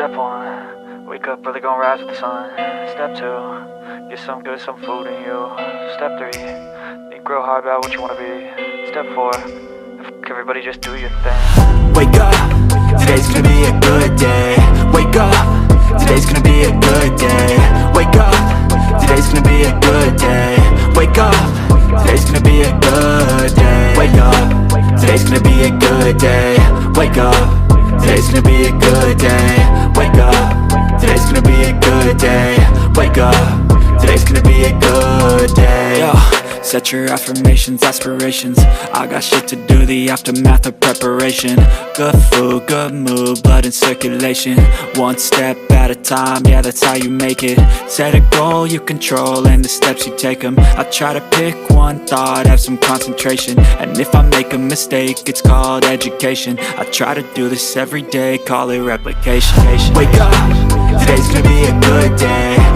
Step 1, wake up early, gonna rise with the sun. Step 2, get some good, some food in you. Step 3, think real hard about what you wanna be. Step 4, fuck everybody, just do your thing. Wake up, today's gonna be a good day. Wake up, today's gonna be a good day. Wake up, today's gonna be a good day. Wake up, today's gonna be a good day. Wake up, today's gonna be a good day. Wake up, today's gonna be a good day. Wake up, today's gonna be a good day. Wake up, today's gonna be a good day. Yo, set your affirmations, aspirations. I got shit to do, the aftermath of preparation. Good food, good mood, blood in circulation. One step at a time, yeah, that's how you make it. Set a goal you control and the steps you take them. I try to pick one thought, have some concentration. And if I make a mistake, it's called education. I try to do this every day, call it replication. Wake up, today's gonna be a good day.